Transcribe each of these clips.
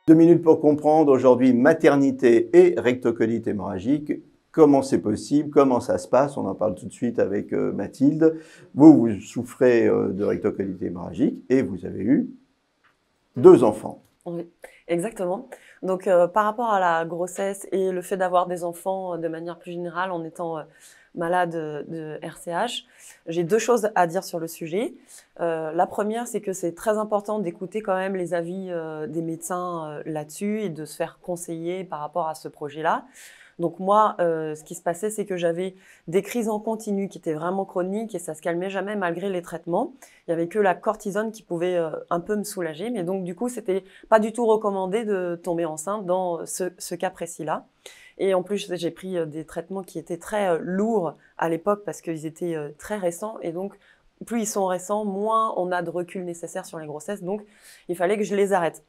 2 minutes pour comprendre, aujourd'hui, maternité et rectocolite hémorragique. Comment c'est possible? Comment ça se passe? On en parle tout de suite avec Mathilde. Vous souffrez de rectocolite hémorragique et vous avez eu 2 enfants. Oui, exactement. Donc, par rapport à la grossesse et le fait d'avoir des enfants de manière plus générale en étant malade de RCH, j'ai 2 choses à dire sur le sujet. La première, c'est que c'est très important d'écouter quand même les avis des médecins là-dessus et de se faire conseiller par rapport à ce projet-là. Donc moi, ce qui se passait, c'est que j'avais des crises en continu qui étaient vraiment chroniques et ça se calmait jamais malgré les traitements. Il y avait que la cortisone qui pouvait un peu me soulager, mais donc du coup, c'était pas du tout recommandé de tomber enceinte dans ce cas précis-là. Et en plus, j'ai pris des traitements qui étaient très lourds à l'époque parce qu'ils étaient très récents et donc plus ils sont récents, moins on a de recul nécessaire sur les grossesses. Donc, il fallait que je les arrête.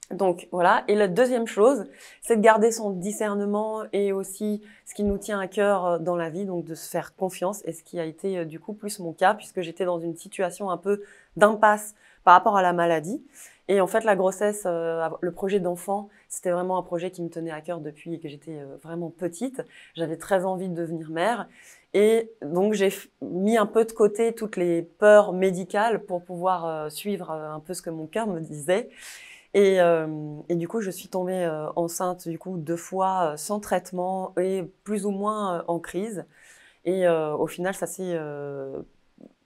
Donc voilà. Et la deuxième chose, c'est de garder son discernement et aussi ce qui nous tient à cœur dans la vie, donc de se faire confiance. Et ce qui a été du coup plus mon cas, puisque j'étais dans une situation un peu d'impasse par rapport à la maladie. Et en fait, la grossesse, le projet d'enfant, c'était vraiment un projet qui me tenait à cœur depuis que j'étais vraiment petite. J'avais très envie de devenir mère. Et donc, j'ai mis un peu de côté toutes les peurs médicales pour pouvoir suivre un peu ce que mon cœur me disait. Et du coup, je suis tombée enceinte du coup 2 fois sans traitement et plus ou moins en crise. Et au final, ça s'est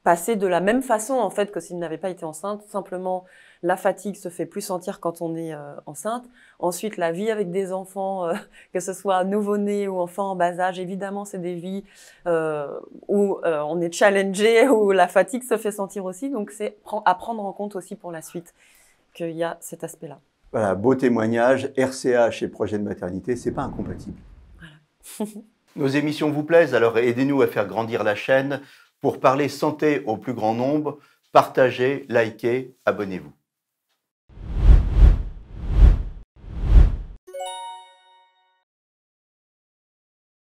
passé de la même façon en fait que s'il n'avait pas été enceinte. Simplement, la fatigue se fait plus sentir quand on est enceinte. Ensuite, la vie avec des enfants, que ce soit nouveau-né ou enfant en bas âge, évidemment, c'est des vies où on est challengé, où la fatigue se fait sentir aussi. Donc, c'est à prendre en compte aussi pour la suite qu'il y a cet aspect-là. Voilà, beau témoignage. RCH et projet de maternité, c'est pas incompatible. Voilà. Nos émissions vous plaisent, alors aidez-nous à faire grandir la chaîne. Pour parler santé au plus grand nombre, partagez, likez, abonnez-vous.